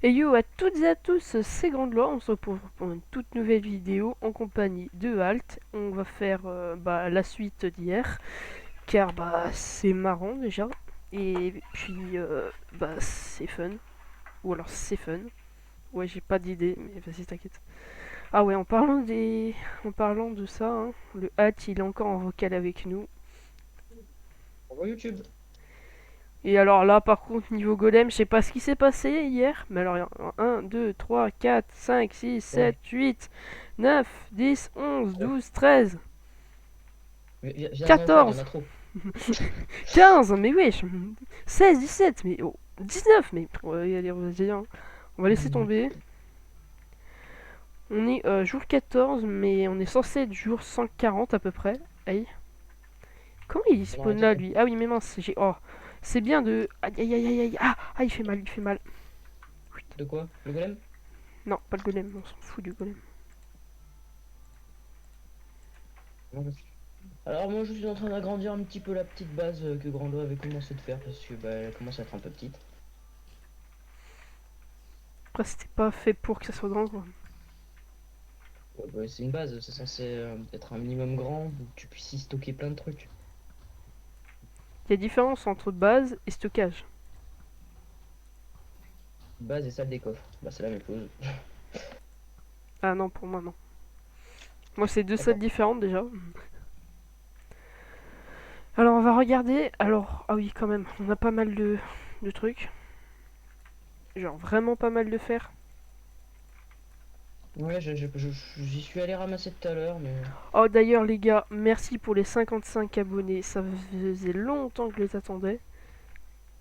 Et yo à toutes et à tous, c'est Grandeloi, on se retrouve pour une toute nouvelle vidéo en compagnie de Halt. On va faire la suite d'hier, car c'est marrant déjà, et puis c'est fun, ou alors c'est fun. Ouais, j'ai pas d'idée, mais vas-y t'inquiète. Ah ouais, en parlant de ça, hein, le Halt il est encore en vocal avec nous. On voit YouTube. Et alors là, par contre, niveau golem, je sais pas ce qui s'est passé hier. Mais alors, 1, 2, 3, 4, 5, 6, Ouais. 7, 8, 9, 10, 11, 12, 13, Viens en faire, il y en 14, a trop. 15, mais wesh, 16, 17, mais oh, 19, mais allez, vas-y, hein. On va laisser tomber. On est jour 14, mais on est censé être jour 140 à peu près. Aïe. Comment il On spawn arrête là, ça. lui? Ah oui, mais mince, j'ai... Oh, c'est bien de... Aïe, aïe, aïe, aïe, aïe. Ah, il fait mal, il fait mal. De quoi? Le golem? Non, pas le golem, on s'en fout du golem. Non, alors moi je suis en train d'agrandir un petit peu la petite base que Grando avait commencé de faire parce que elle commence à être un peu petite. Après, c'était pas fait pour que ça soit grand, quoi. Ouais, c'est une base, c'est censé être un minimum grand pour que tu puisses y stocker plein de trucs. Il y a différence entre base et stockage. Base et salle des coffres, bah c'est la même chose. Ah non, pour moi, non. Moi, c'est deux salles D'accord. différentes déjà. Alors, on va regarder. Alors, ah oui, quand même, on a pas mal de trucs. Genre, vraiment pas mal de fer. Ouais, j'y suis allé ramasser tout à l'heure, mais Oh, d'ailleurs, les gars, merci pour les 55 abonnés. Ça faisait longtemps que je les attendais.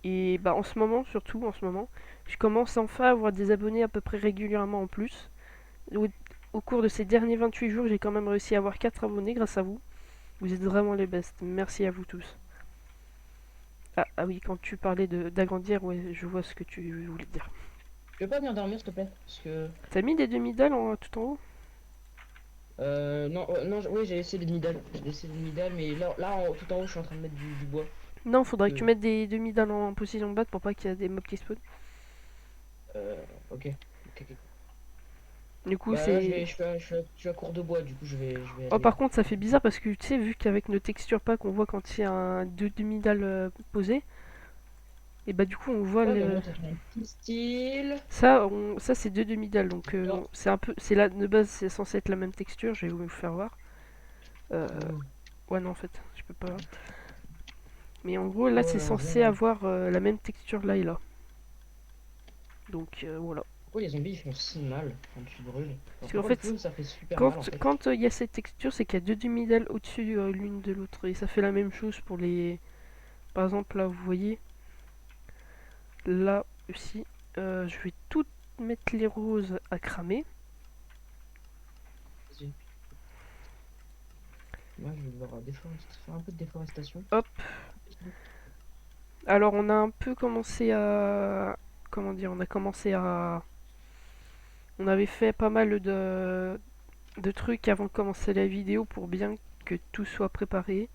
Et en ce moment, surtout en ce moment, je commence enfin à avoir des abonnés à peu près régulièrement en plus. Au, au cours de ces derniers 28 jours, j'ai quand même réussi à avoir 4 abonnés grâce à vous. Vous êtes vraiment les bestes. Merci à vous tous. Ah oui, quand tu parlais d'agrandir, ouais, je vois ce que tu voulais dire. tu veux pas venir dormir s'il te plaît? Parce que T'as mis des demi-dalles tout en haut? non, non, oui j'ai laissé les demi-dalles. J'ai laissé les demi-dalles, mais là tout en haut je suis en train de mettre du bois. Non, faudrait que tu Que, mettes des demi-dalles en position de batte pour pas qu'il y ait des mobs qui spawn. ok. Ok, ok. Du coup, Bah là, c'est... je suis à court de bois, du coup, je vais Oh, aller. par contre, ça fait bizarre parce que tu sais, vu qu'avec nos textures packs, on voit quand il y a deux demi-dalles posées, et du coup, on voit Ouais, bah le. moi, ça fait un petit style. Ça c'est deux demi-dalles, donc Non. c'est un peu. C'est là, de base, c'est censé être la même texture, je vais vous faire voir. Euh, Hmm. ouais, non, en fait, je peux pas. Mais en gros, là, c'est Ouais, on censé dirait. avoir la même texture là et là. Donc voilà. Pourquoi les zombies ils font si mal quand tu brûles? Genre, Parce qu'en pourquoi le fait, feu ça fait super mal en quand fait? quand il y a cette texture, c'est qu'il y a deux demi-dalles au-dessus l'une de l'autre. Et ça fait la même chose pour les. Par exemple, là, vous voyez, là aussi, je vais toutes mettre les roses à cramer. Vas-y. Moi je vais devoir faire un peu de déforestation. Hop. Alors, on a un peu commencé à. Comment dire? On a commencé à. On avait fait pas mal de trucs avant de commencer la vidéo pour bien que tout soit préparé.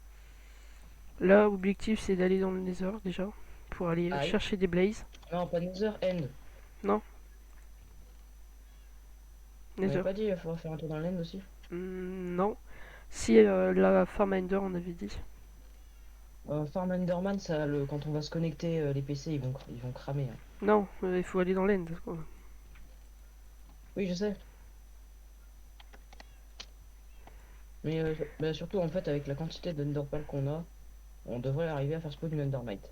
Là, l'objectif c'est d'aller dans le Nether déjà pour aller Aïe. chercher des blazes. Non, pas Nether End. Non, On avait Nether. pas dit il faudra faire un tour dans l'end aussi? Non. Si la Farm Ender, on avait dit. Farm Enderman, quand on va se connecter, les PC ils vont cramer, hein. Non, il faut aller dans l'end, quoi. Oui, je sais. Mais bah, surtout en fait avec la quantité d'Enderpearl qu'on a, on devrait arriver à faire spawn une Endermite.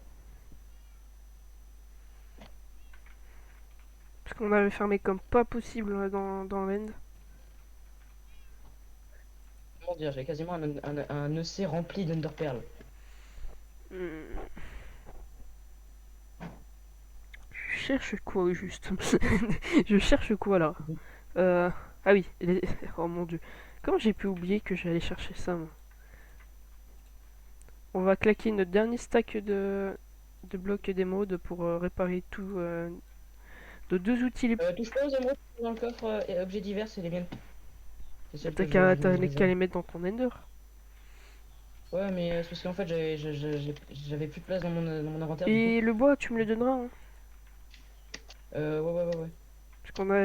Parce qu'on avait fermé comme pas possible dans l'end. Comment dire, j'ai quasiment un EC rempli d'Enderpearl. Hmm, je cherche quoi au juste? Je cherche quoi là? euh, Ah oui, oh mon dieu. Comment j'ai pu oublier que j'allais chercher ça, moi? On va claquer notre dernier stack de blocs d'émeraude pour réparer tout. De deux outils les. Touche pas aux émeraudes dans le coffre et objets divers, c'est les miennes. C'est Bah, celles t'as que je qu'à me qu'à réserve. les mettre dans ton ender. Ouais, mais c'est parce qu'en fait j'avais plus de place dans mon inventaire du coup. Et le bois, tu me le donneras, hein. Ouais, ouais, ouais, ouais.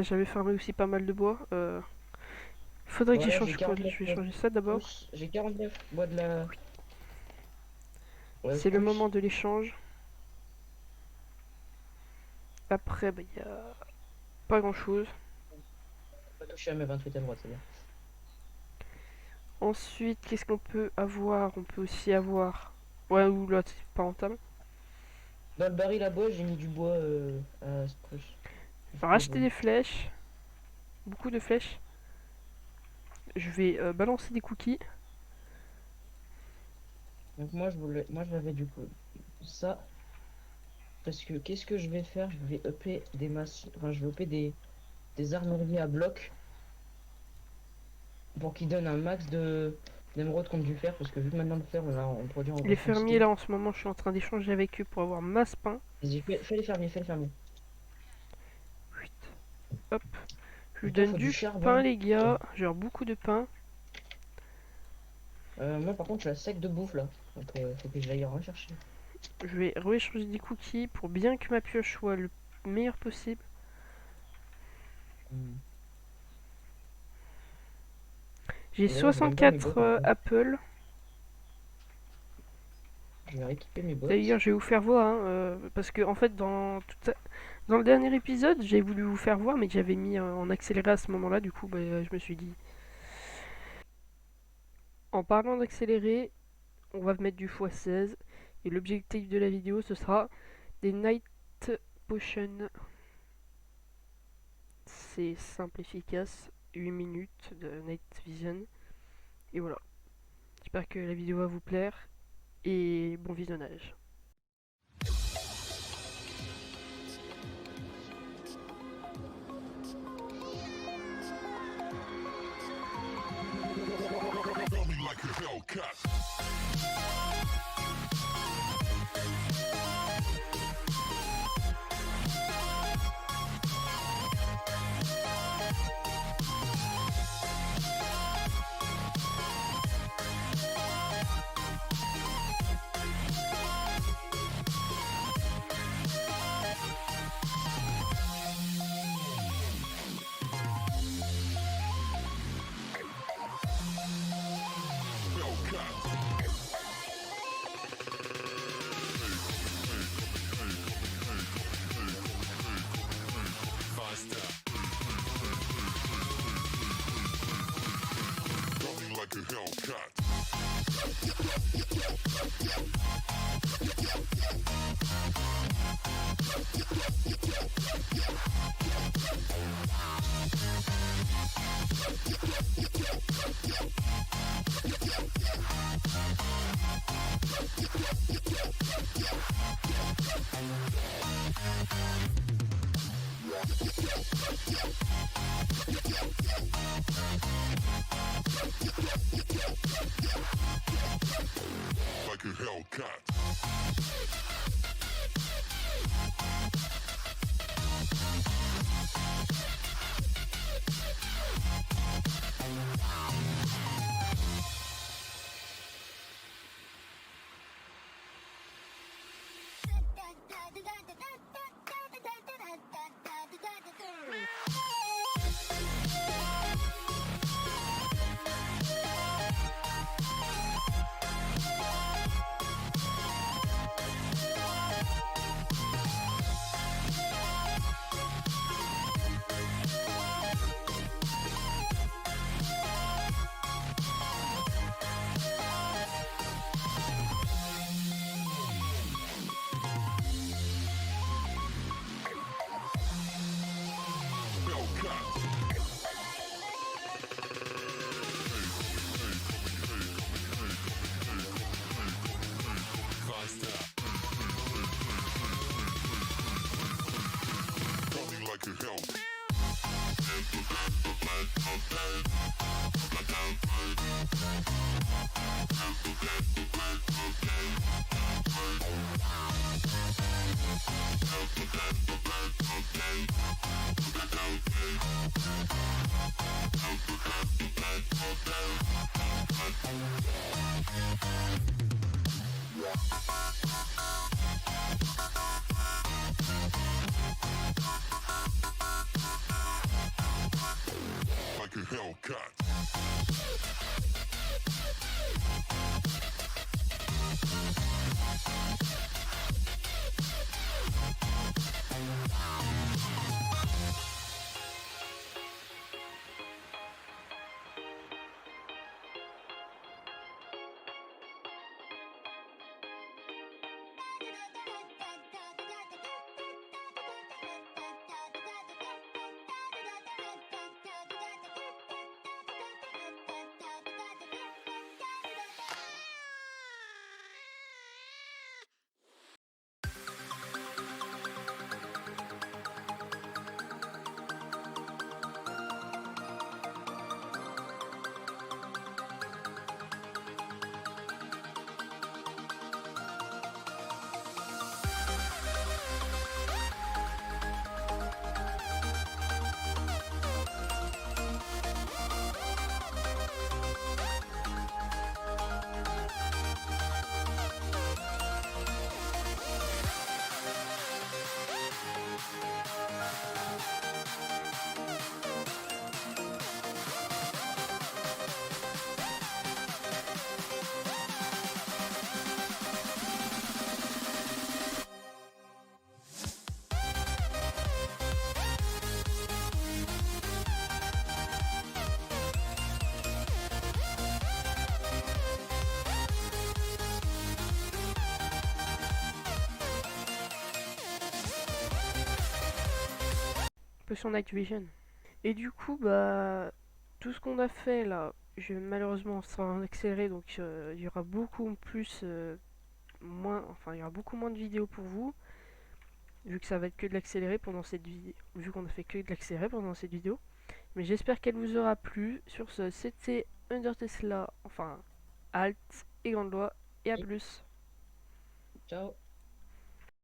J'avais farmé aussi pas mal de bois. Faudrait que Voilà, j'échange quoi? Je vais changer ça d'abord. j'ai 49 bois de la. Ouais, C'est le plus. moment de l'échange. Après, bah, y a pas grand chose. Pas toucher à mes 28 émeraudes, c'est bien. Ensuite, qu'est-ce qu'on peut avoir? On peut aussi avoir. Ouais, ou là, c'est pas rentable. Dans le baril à bois, j'ai mis du bois à spruce. Racheter des flèches. Beaucoup de flèches. Je vais balancer des cookies. Donc moi j'avais du coup ça. Parce que qu'est-ce que je vais faire? Je vais upper des masses. Enfin, je vais upper des armuriers à blocs pour qu'ils donnent un max de d'émeraudes contre du fer. Parce que vu que maintenant le fer on produit en Les grosse fermiers, quantité. là, en ce moment, je suis en train d'échanger avec eux pour avoir masse pain. Vas-y, fais les fermiers, fais les fermiers. Hop. Je lui Donc là, donne faut du du charbon. pain, les gars. Genre beaucoup de pain. Moi par contre, je suis à sec de bouffe là. Donc faut que j'aille en rechercher. Je vais rééchanger des cookies pour bien que ma pioche soit le meilleur possible. Hmm. J'ai D'ailleurs, j'ai même pas mes bottes 64 par contre. Apple. Je vais rééquiper mes D'ailleurs, bottes. je vais vous faire voir, hein, parce que en fait, dans le dernier épisode, j'ai voulu vous faire voir, mais j'avais mis en accéléré à ce moment-là. Du coup, bah, je me suis dit, en parlant d'accéléré, on va mettre du x16. Et l'objectif de la vidéo, ce sera des Night Potions. C'est simple, efficace. 8 minutes de Night Vision. Et voilà. J'espère que la vidéo va vous plaire. Et bon visionnage. Like a Hellcat. Like a Hellcat. Like a Hellcat. peu sur Night Vision. Et du coup, bah, tout ce qu'on a fait là, malheureusement, ça sera en accéléré, donc il y aura beaucoup plus, il y aura beaucoup moins de vidéos pour vous, vu que ça va être que de l'accéléré pendant cette vidéo, vu qu'on a fait que de l'accéléré pendant cette vidéo. Mais j'espère qu'elle vous aura plu. Sur ce, c'était Under Tesla, enfin, Alt et Grande Loi, et à plus. Ciao.